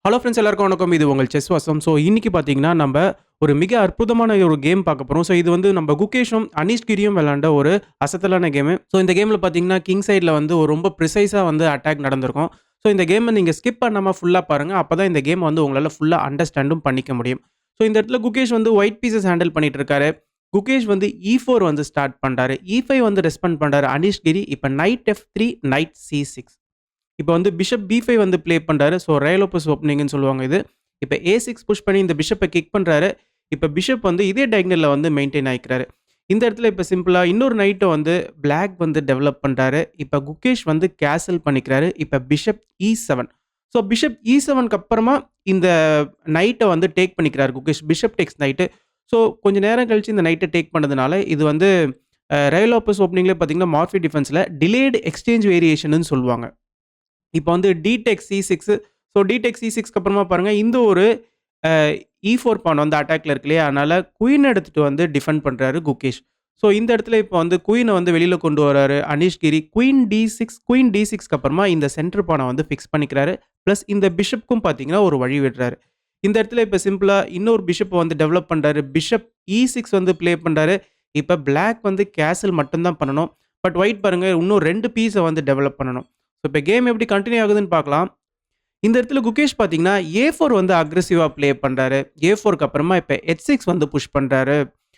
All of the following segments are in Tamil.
ஹலோ ஃப்ரெண்ட்ஸ் எல்லாருக்கும் வணக்கம். இது உங்கள் செஸ் வாசம். ஸோ இன்னைக்கு பார்த்தீங்கன்னா, நம்ப ஒரு மிக அற்புதமான ஒரு கேம் பார்க்க போறோம். ஸோ இது வந்து நம்ம குகேஷும், அனீஷ் கிரியும் விளையாண்ட ஒரு அசத்தலான கேமு. ஸோ இந்த கேம்ல பார்த்தீங்கன்னா, கிங் சைட்ல வந்து ஒரு ரொம்ப ப்ரிசைஸா வந்து அட்டாக் நடந்திருக்கும். ஸோ இந்த கேம நீங்க ஸ்கிப் பண்ணாம ஃபுல்லா பாருங்க. அப்பதான் இந்த கேம் வந்து உங்களால ஃபுல்லா அண்டர்ஸ்டாண்டும் பண்ணிக்க முடியும். ஸோ இந்த இடத்துல குகேஷ் வந்து ஒயிட் பீசஸ் ஹேண்டில் பண்ணிட்டு இருக்காரு. குகேஷ் வந்து E4 வந்து ஸ்டார்ட் பண்றாரு. E5 வந்து ரெஸ்பாண்ட் பண்றாரு அனீஷ் கிரி. இப்ப நைட் F3, நைட் C6. இப்போ வந்து பிஷப் B5 வந்து ப்ளே பண்றாரு. ஸோ ரயலோபஸ் ஓப்பனிங்ன்னு சொல்லுவாங்க இது. இப்ப A6 புஷ் பண்ணி இந்த பிஷப்ப கிக் பண்றாரு. இப்ப பிஷப் வந்து இதே டயகனல்ல வந்து மெயின்டெயின் ஆயிக்கிறாரு. இந்த இடத்துல இப்ப சிம்பிளா இன்னொரு நைட்ட வந்து பிளாக் வந்து டெவலப் பண்றாரு. இப்ப குகேஷ் வந்து கேசல் பண்ணிக்கிறாரு. இப்ப பிஷப் E7. ஸோ பிஷப் E7க்கு அப்புறமா இந்த நைட்ட வந்து டேக் பண்ணிக்கிறாரு Gukesh. Bishop takes knight. So கொஞ்ச நேரம் கழிச்சு இந்த நைட்ட டேக் பண்ணதுனால இது வந்து ரயலோபஸ் ஓப்பனிங்ல பார்த்தீங்கன்னா, மார்ஃபி டிஃபென்ஸ்ல டிலேய்டு எக்ஸ்சேஞ்ச் வேரியேஷன்னு சொல்லுவாங்க. இப்போ வந்து டிடெக் C6. ஸோ டிடெக் C6க்கு அப்புறமா பாருங்க, இந்த ஒரு அ E4 பான் வந்து அட்டாக்ல இருக்கு இல்லையா? அதனால குயின் எடுத்துட்டு வந்து டிஃபெண்ட் பண்றாரு குகேஷ். ஸோ இந்த இடத்துல இப்போ வந்து குயின வந்து வெளியில கொண்டு வராரு அனீஷ் கிரி. குயின் D6க்கு அப்புறமா இந்த சென்டர் பான வந்து ஃபிக்ஸ் பண்ணிக்கிறாரு. பிளஸ் இந்த பிஷப்க்கும் பார்த்தீங்கன்னா, ஒரு வழி விடுறாரு. இந்த இடத்துல இப்போ சிம்பிளா இன்னொரு பிஷப்ப வந்து டெவலப் பண்றாரு. பிஷப் E6 வந்து ப்ளே பண்றாரு. இப்ப பிளாக் வந்து கேசல் மட்டும் தான் பண்ணணும். பட் ஒயிட் பாருங்க இன்னும் 2 பீஸ வந்து டெவலப் பண்ணணும். ஸோ இப்ப கேம் எப்படி கன்டின்யூ ஆகுதுன்னு பார்க்கலாம். இந்த இடத்துல குகேஷ் பார்த்தீங்கன்னா, A4 வந்து அக்ரெசிவா ப்ளே பண்றாரு. A4க்கு அப்புறமா இப்ப H6 வந்து புஷ் பண்றாரு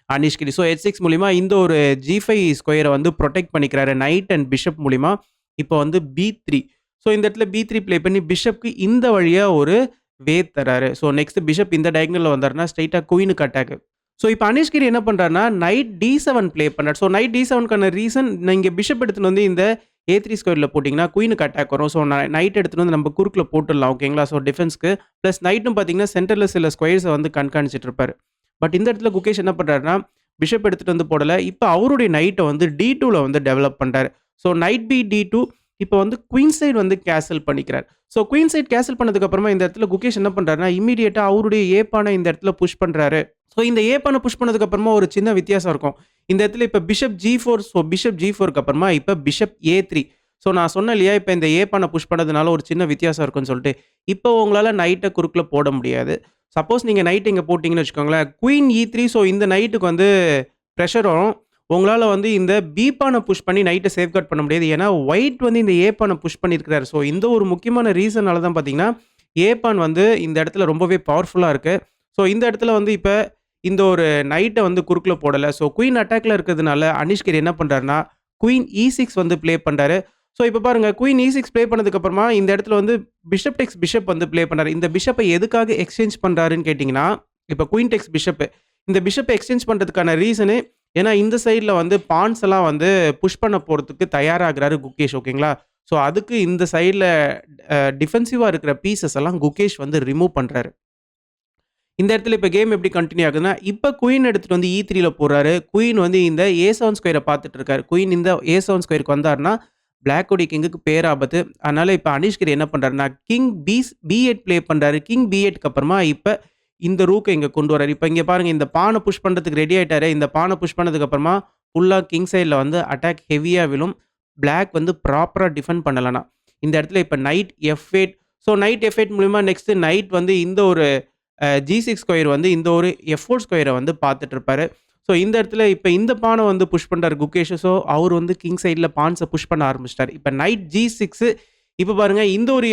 அனீஷ் கிரி. ஸோ H6 மூலியமா இந்த ஒரு G5 ஸ்கொயர வந்து புரொடெக்ட் பண்ணிக்கிறாரு. நைட் அண்ட் பிஷப் மூலியமா. இப்போ வந்து B3. ஸோ இந்த இடத்துல B3 ப்ளே பண்ணி பிஷப்க்கு இந்த வழியா ஒரு வே தராரு. ஸோ நெக்ஸ்ட் பிஷப் இந்த டயகனல்ல வந்தாருன்னா, ஸ்ட்ரெய்ட்டா குயினுக்கு அட்டாக். ஸோ இப்ப அனீஷ் கிரி என்ன பண்றாருன்னா, நைட் D7 ப்ளே பண்றாரு. ஸோ நைட் D7க்கான ரீசன் நீங்க பிஷப் எடுத்துட்டு வந்து இந்த A3 ஸ்கொயர்ல போட்டீங்கன்னா, குயினுக்கு அட்டாக் வரும். ஸோ நைட் எடுத்துட்டு வந்து நம்ம குறுக்குல போட்டுடலாம். ஓகேங்களா? ஸோ டிஃபென்ஸ்க்கு. பிளஸ் நைட்டும் பார்த்தீங்கன்னா, சென்டர்ல சில ஸ்கொயர்ஸ வந்து கண்காணிச்சுட்டு இருப்பாரு. பட் இந்த இடத்துல குகேஷ் என்ன பண்றாருன்னா, பிஷப் எடுத்துட்டு வந்து போடல. இப்ப அவருடைய நைட்ட வந்து D2ல வந்து டெவலப் பண்றாரு. ஸோ நைட் பி D2. இப்ப வந்து குயின் சைடு வந்து கேசல் பண்ணிக்கிறார். ஸோ குயின் சைடு கேசல் பண்ணதுக்கு அப்புறமா இந்த இடத்துல குகேஷ் என்ன பண்றாருன்னா, இம்மீடியேட்டா அவருடைய ஏ பான இந்த இடத்துல புஷ் பண்றாரு. ஸோ இந்த ஏ பான புஷ் பண்ணதுக்கு அப்புறமா ஒரு சின்ன வித்தியாசம் இருக்கும். இந்த இடத்துல இப்ப பிஷப் G4. ஸோ பிஷப் G4க்கு அப்புறமா இப்ப பிஷப் A3. ஸோ நான் சொன்னேன் இல்லையா, இப்ப இந்த ஏ பான புஷ் பண்ணதுனால ஒரு சின்ன வித்தியாசம் இருக்குன்னு சொல்லிட்டு. இப்போ உங்களால நைட்ட குறுக்குல போட முடியாது. சப்போஸ் நீங்க நைட் இங்க போட்டீங்கன்னு வச்சுக்கோங்களேன், குயின் E3. ஸோ இந்த நைட்டுக்கு வந்து பிரஷர் வரும். உங்களால வந்து இந்த பி பான புஷ் பண்ணி நைட்ட சேஃப்கார்ட் பண்ண முடியாது. ஏன்னா, ஒயிட் வந்து இந்த ஏ பான புஷ் பண்ணியிருக்கிறாரு. ஸோ இந்த ஒரு முக்கியமான ரீசனால தான் பார்த்தீங்கன்னா, ஏ பான் வந்து இந்த இடத்துல ரொம்பவே பவர்ஃபுல்லா இருக்கு. ஸோ இந்த இடத்துல வந்து இப்ப இந்த ஒரு நைட்ட வந்து குறுக்குல போடல. ஸோ குயின் அட்டாக்ல இருக்கிறதுனால அனீஷ் கிரி என்ன பண்றாருன்னா, குயின் E6 வந்து ப்ளே பண்றாரு. ஸோ இப்ப பாருங்க, குயின் E6 ப்ளே பண்ணதுக்கு அப்புறமா இந்த இடத்துல வந்து பிஷப் டெக்ஸ் பிஷப் வந்து ப்ளே பண்றாரு. இந்த பிஷப்ப எதுக்காக எக்ஸ்சேஞ்ச் பண்றாருன்னு கேட்டீங்கன்னா, இப்ப குயின் டெக்ஸ் பிஷப். இந்த பிஷப்ப எக்ஸ்சேஞ்ச் பண்றதுக்கான ரீசனு, ஏன்னா இந்த சைட்ல வந்து பான்ஸ் எல்லாம் வந்து புஷ் பண்ண போறதுக்கு தயாராகுறாரு குகேஷ். ஓகேங்களா? ஸோ அதுக்கு இந்த சைட்ல டிஃபென்சிவா இருக்கிற பீஸஸ் எல்லாம் குகேஷ் வந்து ரிமூவ் பண்றாரு. இந்த இடத்துல இப்ப கேம் எப்படி கன்டின்யூ ஆகுதுன்னா, இப்ப குயின் எடுத்துட்டு வந்து E3ல போடுறாரு. குயின் வந்து இந்த A7 ஸ்கொயர பார்த்துட்டு இருக்காரு. குயின் இந்த A7 ஸ்கொயருக்கு வந்தாருன்னா, பிளாக்குடைய கிங்குக்கு பேராபத்து. அதனால இப்ப அனீஷ் கிரி என்ன பண்றாருன்னா, கிங் B8 ப்ளே பண்றாரு. கிங் B8க்கு அப்புறமா இப்ப இந்த ரூக்க இங்க கொண்டு வராரு. இப்ப இங்க பாருங்க, இந்த பான புஷ் பண்றதுக்கு ரெடி ஆயிட்டாரு. இந்த பான புஷ் பண்ணதுக்கு அப்புறமா ஃபுல்லா கிங் சைட்ல வந்து அட்டாக் ஹெவியா விழும். பிளாக் வந்து ப்ராப்பரா டிஃபெண்ட் பண்ணலனா. இந்த இடத்துல இப்ப night F8. So night F8 மூலியமா நெக்ஸ்ட் நைட் வந்து இந்த ஒரு G6 ஸ்கொயர் வந்து இந்த ஒரு F4 ஸ்கொயர வந்து பார்த்துட்டு இருப்பாரு. ஸோ இந்த இடத்துல இப்ப இந்த பான வந்து புஷ் பண்றாரு குகேஷ். ஸோ அவரு வந்து கிங் சைட்ல பான்ஸ புஷ் பண்ண ஆரம்பிச்சுட்டாரு. இப்ப நைட் G6. இப்ப பாருங்க, இந்த ஒரு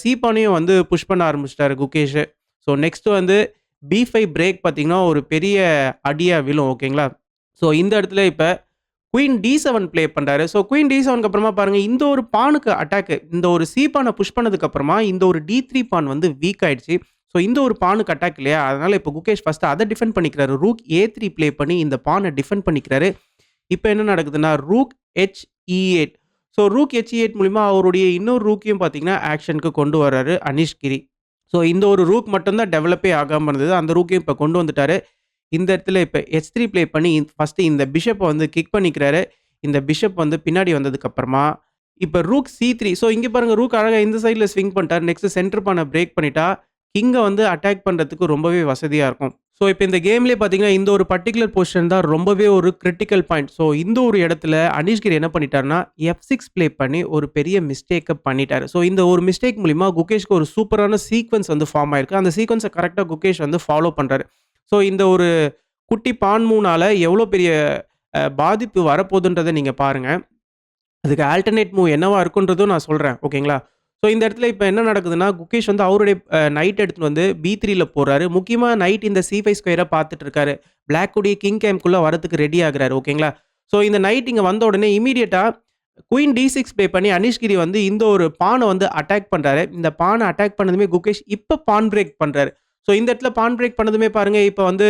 சி பானையும் வந்து புஷ் பண்ண ஆரம்பிச்சுட்டாரு குகேஷ். ஸோ நெக்ஸ்ட் வந்து B5 பிரேக் பார்த்தீங்கன்னா, ஒரு பெரிய அடியா விழும். ஓகேங்களா? ஸோ இந்த இடத்துல இப்ப குயின் D7 ப்ளே பண்றாரு. ஸோ குயின் D7க்கு அப்புறமா பாருங்க, இந்த ஒரு பானுக்கு அட்டாக். இந்த ஒரு சி பான புஷ் பண்ணதுக்கு அப்புறமா இந்த ஒரு D3 பான் வந்து வீக் ஆயிடுச்சு. ஸோ இந்த ஒரு பானுக்கு அட்டாக் இல்லையா? அதனால இப்ப குகேஷ் ஃபர்ஸ்ட் அத டிஃபெண்ட் பண்ணிக்கிறாரு. ரூக் A3 ப்ளே பண்ணி இந்த பான டிஃபெண்ட் பண்ணிக்கிறாரு. இப்ப என்ன நடக்குதுன்னா, rook HE8. So rook HE8 மூலியமா அவருடைய இன்னொரு ரூக்கையும் பார்த்தீங்கன்னா, ஆக்ஷனுக்கு கொண்டு வராரு அனீஷ் கிரி. ஸோ இந்த ஒரு ரூக் மட்டும் தான் டெவலப்பே ஆகாம இருந்தது. அந்த ரூக்கையும் இப்ப கொண்டு வந்துட்டாரு. இந்த இடத்துல இப்ப H3 ப்ளே பண்ணி ஃபர்ஸ்ட் இந்த பிஷப்ப வந்து கிக் பண்ணிக்கிறாரு. இந்த பிஷப் வந்து பின்னாடி வந்ததுக்கு அப்புறமா இப்ப ரூக் C3. ஸோ இங்க பாருங்க, ரூக் அழகா இந்த சைட்ல ஸ்விங் பண்ணிட்டாரு. நெக்ஸ்ட் சென்டர் பான பிரேக் பண்ணிட்டா, கிங்க வந்து அட்டாக் பண்றதுக்கு ரொம்பவே வசதியா இருக்கும். ஸோ, இப்ப இந்த கேம்லயே பார்த்தீங்கன்னா, இந்த ஒரு பர்ட்டிகுலர் பொசிஷன் தான் ரொம்பவே ஒரு கிரிட்டிக்கல் பாயிண்ட். ஸோ, இந்த ஒரு இடத்துல அனீஷ் கிரி என்ன பண்ணிட்டாருன்னா, F6 ப்ளே பண்ணி ஒரு பெரிய மிஸ்டேக்க பண்ணிட்டாரு. ஸோ, இந்த ஒரு மிஸ்டேக் மூலியமா குகேஷ்க்கு ஒரு சூப்பரான சீக்வென்ஸ் வந்து ஃபார்ம் ஆயிருக்கு. அந்த சீக்வென்ஸ கரெக்ட்டா குகேஷ் வந்து ஃபாலோ பண்றாரு. ஸோ, இந்த ஒரு குட்டி பான் மூவ்னால எவ்வளோ பெரிய பாதிப்பு வரப்போதுன்றத நீங்க பாருங்க. அதுக்கு ஆல்டர்னேட் மூவ் என்னவா இருக்குன்றதும் நான் சொல்றேன். ஓகேங்களா? ஸோ இந்த இடத்துல இப்ப என்ன நடக்குதுன்னா, குகேஷ் வந்து அவருடைய நைட் எடுத்துட்டு வந்து B3ல போறாரு. முக்கியமா நைட் இந்த C5 ஸ்கொயர பார்த்துட்டு இருக்காரு. பிளாக் உடைய கிங் கேம்ப்குள்ள வரதுக்கு ரெடி ஆகுறாரு. ஓகேங்களா? ஸோ இந்த நைட் இங்க வந்த உடனே இம்மீடியட்டா குயின் D6 ப்ளே பண்ணி அனீஷ் கிரி வந்து இந்த ஒரு பான வந்து அட்டாக் பண்றாரு. இந்த பான அட்டாக் பண்ணதுமே குகேஷ் இப்ப பான் பிரேக் பண்றாரு. ஸோ இந்த இடத்துல பான் பிரேக் பண்ணதுமே பாருங்க, இப்ப வந்து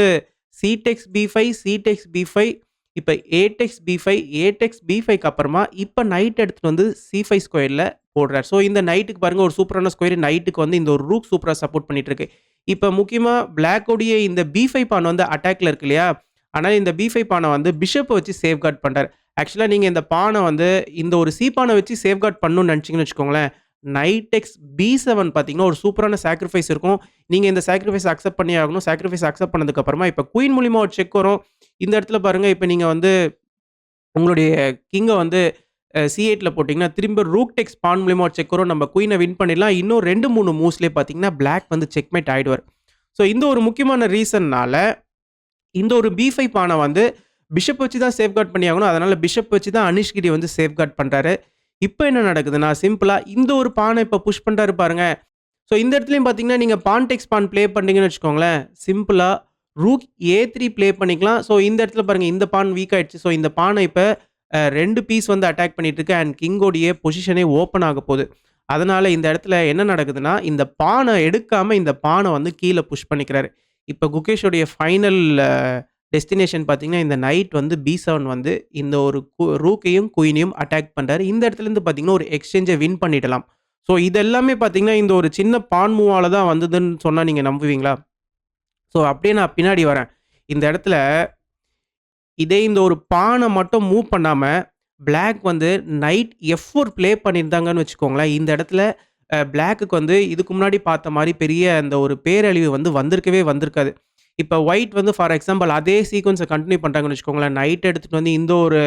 C tax B5, C tax B5, இப்ப A takes B5, A takes B5க்கு அப்புறமா இப்ப நைட் எடுத்துட்டு வந்து C5 ஸ்கொயர்ல போடுறார். ஸோ இந்த நைட்டுக்கு பாருங்க ஒரு சூப்பரான ஸ்கொயர் நைட்டுக்கு வந்து இந்த ஒரு ரூக் சூப்பரா சப்போர்ட் பண்ணிட்டு இருக்கு. இப்ப முக்கியமா பிளாக் உடைய இந்த B5 பான் வந்து அட்டாக்ல இருக்கு இல்லையா? ஆனா இந்த B5 பான வந்து பிஷப்ப வச்சு சேஃப்கார்ட் பண்றாரு. ஆக்சுவலா நீங்க இந்த பான வந்து இந்த ஒரு சி பான வச்சு சேஃப்கார்ட் பண்ணணும்னு நினைச்சீங்கன்னு வச்சுக்கோங்களேன், நைட் எக்ஸ் B7 பார்த்தீங்கன்னா, ஒரு சூப்பரான சாக்ரிஃபைஸ் இருக்கும். நீங்க இந்த சாக்ரிஃபைஸ் அக்செப்ட் பண்ணியே ஆகணும். சாக்ரிஃபைஸ் அக்செப்ட் பண்ணதுக்கு அப்புறமா இப்ப குயின் மூலியமா ஒரு செக் வரும். இந்த இடத்துல பாருங்க, இப்ப நீங்க வந்து உங்களுடைய கிங்க வந்து C8ல போட்டீங்கன்னா, திரும்ப ரூக் டெக்ஸ் பான் மூலியமா ஒரு செக் வரும். நம்ம குயின வின் பண்ணிடலாம். இன்னும் 2, 3 மூவ்ஸ்லயே பார்த்தீங்கன்னா, பிளாக் வந்து செக்மேட் ஆயிடுவார். ஸோ இந்த ஒரு முக்கியமான ரீசன்னால இந்த ஒரு B5 பான வந்து பிஷப் வச்சு தான் சேஃப்கார்ட் பண்ணியாகணும். அதனால பிஷப் வச்சு தான் அனீஷ் கிரி வந்து சேஃப்கார்ட் பண்றாரு. இப்ப என்ன நடக்குதுன்னா, சிம்பிளா இந்த ஒரு பான இப்ப புஷ் பண்றாரு பாருங்க. ஸோ இந்த இடத்துலயும் பார்த்தீங்கன்னா, நீங்க பான் டெக்ஸ் பான் ப்ளே பண்ணீங்கன்னு வச்சுக்கோங்களேன், சிம்பிளா ரூக் A3 ப்ளே பண்ணிக்கலாம். ஸோ இந்த இடத்துல பாருங்க, இந்த பான் வீக் ஆயிடுச்சு. ஸோ இந்த பான இப்ப 2 பீஸ் வந்து அட்டாக் பண்ணிட்டு இருக்கு அண்ட் கிங்கோடைய பொசிஷனே ஓப்பன் ஆக போகுது. அதனால இந்த இடத்துல என்ன நடக்குதுன்னா, இந்த பான எடுக்காம இந்த பான வந்து கீழ புஷ் பண்ணிக்கிறாரு. இப்ப குகேஷோடைய ஃபைனல் டெஸ்டினேஷன் பார்த்தீங்கன்னா, இந்த நைட் வந்து B7 வந்து இந்த ஒரு ரூக்கையும், குயினையும் அட்டாக் பண்றாரு. இந்த இடத்துலருந்து பார்த்தீங்கன்னா, ஒரு எக்ஸ்சேஞ்ச வின் பண்ணிடலாம். ஸோ இது எல்லாமே பார்த்தீங்கன்னா, இந்த ஒரு சின்ன பான் மூவால தான் வந்ததுன்னு சொன்னா நீங்க நம்புவீங்களா? ஸோ அப்படியே நான் பின்னாடி வரேன். இந்த இடத்துல இதே இந்த ஒரு பான மட்டும் மூவ் பண்ணாம, பிளாக் வந்து நைட் F4 ப்ளே பண்ணியிருந்தாங்கன்னு வச்சுக்கோங்களேன், இந்த இடத்துல பிளாக்குக்கு வந்து இதுக்கு முன்னாடி பார்த்த மாரி பெரிய அந்த ஒரு பேரழிவு வந்து வந்திருக்கவே வந்திருக்காது. இப்ப ஒயிட் வந்து ஃபார் எக்ஸாம்பிள் அதே சீக்வென்ஸ கன்டின்யூ பண்றாங்கன்னு வச்சுக்கோங்களேன், நைட் எடுத்துட்டு வந்து இந்த ஒரு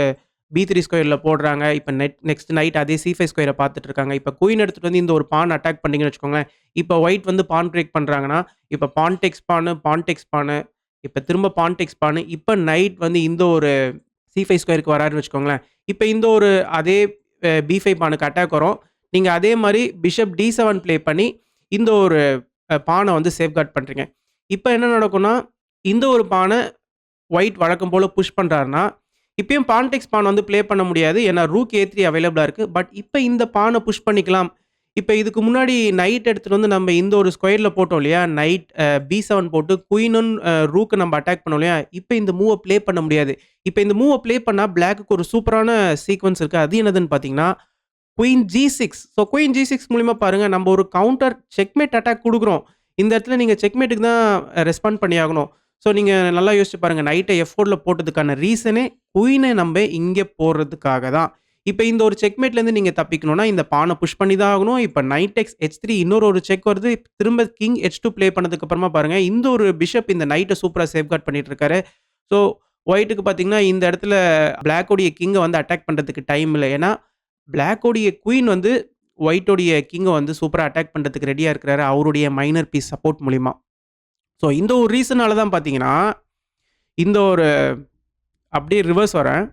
B3 ஸ்கொயர்ல போடுறாங்க. இப்ப நெக்ஸ்ட் நைட் அதே C5 ஸ்கொயர பார்த்துட்டு இருக்காங்க. இப்ப குயின் எடுத்துட்டு வந்து இந்த ஒரு பான் அட்டாக் பண்ணீங்கன்னு வச்சுக்கோங்களேன், இப்ப ஒயிட் வந்து பான் பிரேக் பண்றாங்கன்னா, இப்ப பான் டெக்ஸ் பானு, பான் டெக்ஸ் பானு, இப்ப திரும்ப பான் டெக்ஸ் பானு, இப்ப நைட் வந்து இந்த ஒரு C5 ஸ்கொயருக்கு வராருன்னு வச்சுக்கோங்களேன். இப்ப இந்த ஒரு அதே B5 பானுக்கு அட்டாக் வரும். நீங்க அதே மாரி பிஷப் D7 ப்ளே பண்ணி இந்த ஒரு பான வந்து சேஃப்கார்ட் பண்றீங்க. இப்ப என்ன நடக்கும்னா, இந்த ஒரு பான ஒயிட் வழக்கம் போல புஷ் பண்றாருன்னா, இப்பயும் பான் டெக்ஸ் பான் வந்து ப்ளே பண்ண முடியாது. ஏன்னா ரூக் A3 அவைலபிளா இருக்கு. பட் இப்ப இந்த பான புஷ் பண்ணிக்கலாம். இப்ப இதுக்கு முன்னாடி நைட் எடுத்துட்டு வந்து நம்ம இந்த ஒரு ஸ்கொயர்ல போட்டோம் இல்லையா? நைட் B7 போட்டு குயினும் ரூக்க நம்ம அட்டாக் பண்ணோம் இல்லையா? இப்ப இந்த மூவ ப்ளே பண்ண முடியாது. இப்ப இந்த மூவ ப்ளே பண்ணா பிளாக்குக்கு ஒரு சூப்பரான சீக்வென்ஸ் இருக்கு. அது என்னதுன்னு பார்த்தீங்கன்னா, queen G6. So queen G6 மூலியமா பாருங்க, நம்ம ஒரு கவுண்டர் செக்மேட் அட்டாக் குடுக்குறோம். இந்த இடத்துல நீங்க செக்மேட்டுக்கு தான் ரெஸ்பாண்ட் பண்ணியாகணும். ஸோ நீங்க நல்லா யோசிச்சு பாருங்க. நைட்ட F4ல போட்டதுக்கான ரீசனே குயின நம்ப இங்க போடுறதுக்காக தான். இப்ப இந்த ஒரு செக்மேட்லேருந்து நீங்க தப்பிக்கணும்னா, இந்த பான புஷ் பண்ணி தான் ஆகணும். இப்ப நைட் எக்ஸ் H3 இன்னொரு ஒரு செக் வருது. திரும்ப கிங் H2 ப்ளே பண்ணதுக்கு அப்புறமா பாருங்க, இந்த ஒரு பிஷப் இந்த நைட்ட சூப்பரா சேஃப்கார்ட் பண்ணிட்டு இருக்காரு. ஸோ ஒயிட்‌க்கு பார்த்தீங்கன்னா, இந்த இடத்துல பிளாக்கோடைய கிங்க வந்து அட்டாக் பண்றதுக்கு டைம் இல்ல. ஏன்னா, பிளாக்கோடைய குயின் வந்து ஒயிட்டோடைய கிங்க வந்து சூப்பரா அட்டாக் பண்றதுக்கு ரெடியா இருக்கிறாரு. அவருடைய மைனர் பீஸ் சப்போர்ட் மூலியமா. ஸோ இந்த ஒரு ரீசனால தான் பார்த்தீங்கன்னா, இந்த ஒரு அப்படியே ரிவர்ஸ் வரேன்.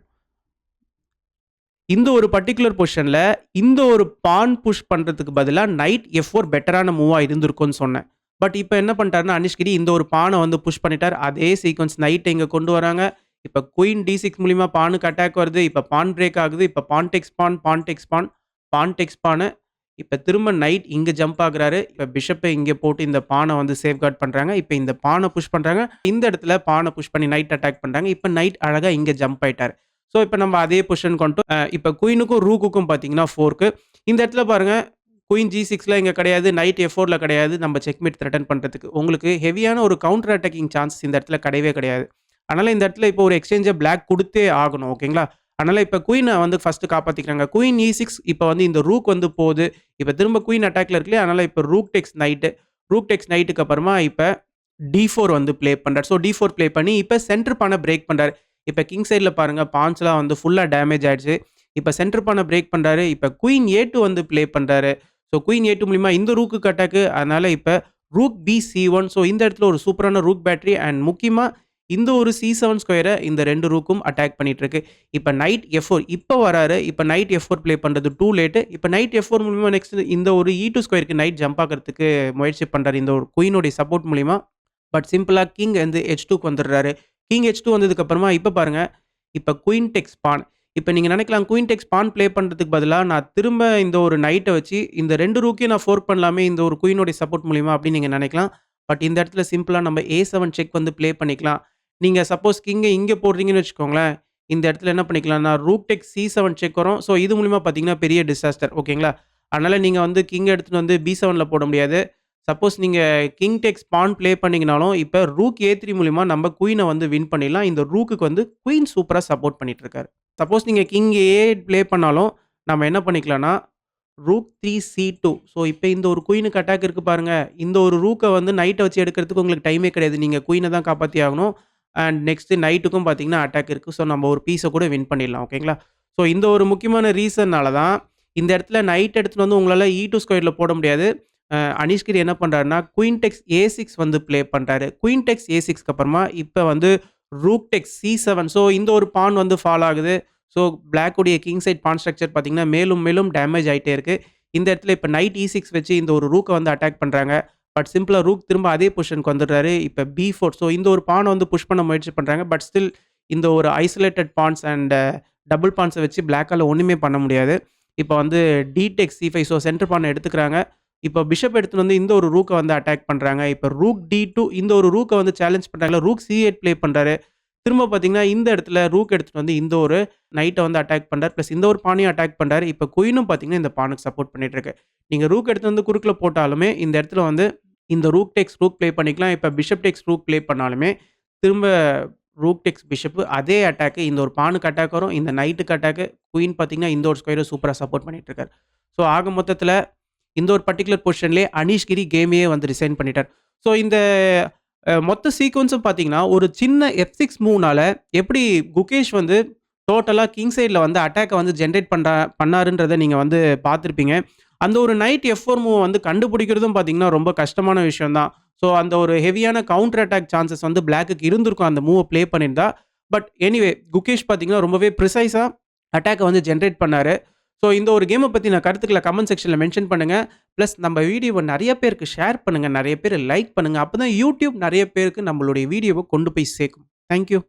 இந்த ஒரு பர்ட்டிகுலர் பொசிஷன்ல இந்த ஒரு பான் புஷ் பண்றதுக்கு பதிலா நைட் F4 பெட்டரான மூவா இருந்திருக்கும்னு சொன்னேன். பட் இப்ப என்ன பண்ணிட்டாருன்னா, அனீஷ் கிரி இந்த ஒரு பான வந்து புஷ் பண்ணிட்டார். அதே சீக்வென்ஸ் நைட் இங்க கொண்டு வராங்க. இப்ப குயின் D6 மூலியமா பானுக்கு அட்டாக் வருது. இப்ப பான் பிரேக் ஆகுது. இப்ப பான் டெக்ஸ் பான், பான் டெக்ஸ் பான், பான் டெக்ஸ் பானு. இப்ப திரும்ப நைட் இங்க ஜம்ப் ஆகுறாரு. இப்ப பிஷப்ப இங்க போட்டு இந்த பான வந்து சேஃப்கார்ட் பண்றாங்க. இப்ப இந்த பான புஷ் பண்றாங்க. இந்த இடத்துல பான புஷ் பண்ணி நைட் அட்டாக் பண்றாங்க. இப்ப நைட் அழகா இங்க ஜம்ப் ஆயிட்டாரு. ஸோ இப்ப நம்ம அதே பொசிஷன் கொண்டு இப்ப குயினுக்கும் ரூக்குக்கும் பார்த்தீங்கன்னா 4க்கு இந்த இடத்துல பாருங்க, குயின் G6ல இங்க கிடையாது. நைட் F4ல கிடையாது. நம்ம செக்மேட் த்ரெட்டன் பண்றதுக்கு. உங்களுக்கு ஹெவியான ஒரு கவுண்டர் அட்டாக்கிங் சான்ஸ் இந்த இடத்துல கிடையவே கிடையாது. அதனால இந்த இடத்துல இப்போ ஒரு எக்ஸ்சேஞ்ச பிளாக் குடுத்தே ஆகணும். ஓகேங்களா? அதனால இப்ப குயின வந்து ஃபர்ஸ்ட் காப்பாத்திக்கிறாங்க. குயின் E6 இப்ப வந்து இந்த ரூக் வந்து போது. இப்ப திரும்ப குயின் அட்டாக்ல இருக்கு இல்லையா? அதனால இப்ப ரூக் டெக்ஸ் நைட். ரூக் டெக்ஸ் நைட்டுக்கு அப்புறமா இப்ப D4 வந்து ப்ளே பண்றாரு. ஸோ D4 ப்ளே பண்ணி இப்ப சென்டர் பான பிரேக் பண்றாரு. இப்ப கிங் சைட்ல பாருங்க பான்ஸ்லாம் வந்து ஃபுல்லா டேமேஜ் ஆயிடுச்சு. இப்ப சென்டர் பான பிரேக் பண்றாரு. இப்ப குயின் A2 வந்து ப்ளே பண்றாரு. ஸோ குயின் A2 மூலியமா இந்த ரூக்குக்கு அட்டாக்கு. அதனால இப்ப ரூக் B C1. ஸோ இந்த இடத்துல ஒரு சூப்பரான ரூக் பேட்டரி அண்ட் முக்கியமா இந்த ஒரு C7 ஸ்கொயர இந்த 2 ரூக்கும் அட்டாக் பண்ணிட்டு இருக்கு. இப்ப நைட் F4 இப்ப வராரு. இப்ப நைட் F4 ப்ளே பண்றது டூ லேட். இப்ப நைட் F4 மூலியமா நெக்ஸ்ட் இந்த ஒரு E2 ஸ்கொயருக்கு நைட் ஜம்ப் ஆகுறதுக்கு முயற்சி பண்றாரு. இந்த ஒரு குயினோட சப்போர்ட் மூலியமா. பட் சிம்பிளா கிங் வந்து H2க்கு வந்துடுறாரு. கிங் H2 வந்ததுக்கு அப்புறமா இப்ப பாருங்க, இப்ப குயின் டெக்ஸ் பான். இப்ப நீங்க நினைக்கலாம் குயின் டெக்ஸ் பான் ப்ளே பண்றதுக்கு பதிலா நான் திரும்ப இந்த ஒரு நைட்ட வச்சு இந்த 2 ரூக்கையும் நான் ஃபோர்க் பண்ணலாமே இந்த ஒரு குயினோட சப்போர்ட் மூலியமா அப்படின்னு நீங்க நினைக்கலாம். பட் இந்த இடத்துல சிம்பிளா நம்ம A7 செக் வந்து ப்ளே பண்ணிக்கலாம். நீங்க சப்போஸ் கிங்க இங்க போடுறீங்கன்னு வச்சுக்கோங்களேன், இந்த இடத்துல என்ன பண்ணிக்கலாம்னா ரூக் டெக்ஸ் C7 செக் வரும். ஸோ இது மூலியமா பார்த்தீங்கன்னா பெரிய டிசாஸ்டர் ஓகேங்களா? அதனால நீங்க வந்து கிங் எடுத்துட்டு வந்து B7ல போட முடியாது. சப்போஸ் நீங்க கிங் டெக்ஸ் பான் ப்ளே பண்ணீங்கனாலும், இப்ப ரூக் A3 மூலியமா நம்ம குயின வந்து வின் பண்ணிடலாம். இந்த ரூக்குக்கு வந்து குயின் சூப்பரா சப்போர்ட் பண்ணிட்டு இருக்காரு. சப்போஸ் நீங்க கிங் A8 ப்ளே பண்ணாலும், நம்ம என்ன பண்ணிக்கலாம்னா, ரூக் 3 C2. ஸோ இப்ப இந்த ஒரு குயினுக்கு அட்டாக் இருக்கு பாருங்க. இந்த ஒரு ரூக்க வந்து நைட்ட வச்சு எடுக்கிறதுக்கு உங்களுக்கு டைமே கிடையாது. நீங்க குயின தான் காப்பாத்தி ஆகணும். அண்ட் நெக்ஸ்ட் நைட்டுக்கும் பார்த்தீங்கன்னா அட்டாக் இருக்கு. ஸோ நம்ம ஒரு பீஸ கூட வின் பண்ணிடலாம். ஓகேங்களா? ஸோ இந்த ஒரு முக்கியமான ரீசன்னால தான், இந்த இடத்துல நைட் எடுத்துட்டு வந்து உங்களால E2 ஸ்கொயர்ல போட முடியாது. அனீஷ் கிரி என்ன பண்றாருன்னா, குயின் டெக்ஸ் A6 வந்து ப்ளே பண்றாரு. குயின் டெக்ஸ் A6க்கு அப்புறமா இப்ப வந்து ரூக் டெக்ஸ் C7. ஸோ இந்த ஒரு பான் வந்து ஃபால் ஆகுது. ஸோ பிளாக் உடைய கிங் சைட் பான் ஸ்ட்ரக்சர் பார்த்தீங்கன்னா, மேலும் மேலும் டேமேஜ் ஆயிட்டே இருக்கு. இந்த இடத்துல இப்ப நைட் E6 வச்சு இந்த ஒரு ரூக்க வந்து அட்டாக் பண்றாங்க. பட் சிம்பிளா ரூக் திரும்ப அதே பொசிஷனுக்கு வந்துடுறாரு. இப்ப B4. ஸோ இந்த ஒரு பான வந்து புஷ் பண்ண முயற்சி பண்றாங்க. பட் ஸ்டில் இந்த ஒரு ஐசோலேட்டட் பான்ஸ் அண்ட் டபுள் பான்ஸ வச்சு பிளாக்கால ஒண்ணுமே பண்ண முடியாது. இப்ப வந்து D டெக்ஸ் C5. ஸோ சென்டர் பான எடுத்துக்கிறாங்க. இப்ப பிஷப் எடுத்துட்டு வந்து இந்த ஒரு ரூக்க வந்து அட்டாக் பண்றாங்க. இப்ப ரூக் D2 இந்த ஒரு ரூக்க வந்து சேலஞ்ச் பண்றாங்க. ரூக் C8 ப்ளே பண்றாரு. திரும்ப பார்த்தீங்கன்னா, இந்த இடத்துல ரூக் எடுத்துட்டு வந்து இந்த ஒரு நைட்ட வந்து அட்டாக் பண்றாரு. பிளஸ் இந்த ஒரு பானையும் அட்டாக் பண்றாரு. இப்ப குயினும் பார்த்தீங்கன்னா, இந்த பானுக்கு சப்போர்ட் பண்ணிட்டு இருக்கு. நீங்க ரூக் எடுத்து வந்து குறுக்குல போட்டாலுமே, இந்த இடத்துல வந்து இந்த ரூக் டெக்ஸ் ரூக் ப்ளே பண்ணிக்கலாம். இப்ப பிஷப் டெக்ஸ் ரூக் ப்ளே பண்ணாலுமே, திரும்ப ரூக் டெக்ஸ் பிஷப் அதே அட்டாக் இந்த ஒரு பானுக்கு அட்டாக் வரும். இந்த நைட்டுக்கு அட்டாக். குயின் பார்த்தீங்கன்னா, இந்த ஒரு ஸ்கொயர சூப்பரா சப்போர்ட் பண்ணிட்டு இருக்காரு. ஸோ ஆக மொத்தத்துல இந்த ஒரு பர்ட்டிகுலர் பொசிஷன்லயே அனீஷ் கிரி கேமையே வந்து ரிசைன் பண்ணிட்டார். ஸோ இந்த மொத்த சீக்வென்ஸும் பார்த்தீங்கன்னா, ஒரு சின்ன F6 மூவ்னால எப்படி குகேஷ் வந்து டோட்டலா கிங் சைட்ல வந்து அட்டாக்க வந்து ஜெனரேட் பண்ணாருன்றத நீங்க வந்து பார்த்திருப்பீங்க. அந்த ஒரு நைட் F4 மூவ வந்து கண்டுபிடிக்கிறதும் பார்த்தீங்கன்னா, ரொம்ப கஷ்டமான விஷயம் தான். ஸோ அந்த ஒரு ஹெவியான கவுண்டர் அட்டாக் சான்சஸ் வந்து பிளாக்குக்கு இருந்திருக்கும் அந்த மூவ ப்ளே பண்ணியிருந்தா. பட் எனிவே குகேஷ் பார்த்தீங்கன்னா, ரொம்பவே ப்ரிசைஸா அட்டாக்க வந்து ஜெனரேட் பண்ணாரு. ஸோ இந்த ஒரு கேம பத்தின கருத்துக்கள கமெண்ட் செக்ஷன்ல மென்ஷன் பண்ணுங்க. பிளஸ் நம்ம வீடியோவ நெறைய பேருக்கு ஷேர் பண்ணுங்க. நெறைய பேர் லைக் பண்ணுங்க. அப்பதான் YouTube நெறைய பேருக்கு நம்மளுடைய வீடியோவ கொண்டு போய் சேர்க்கும். Thank you.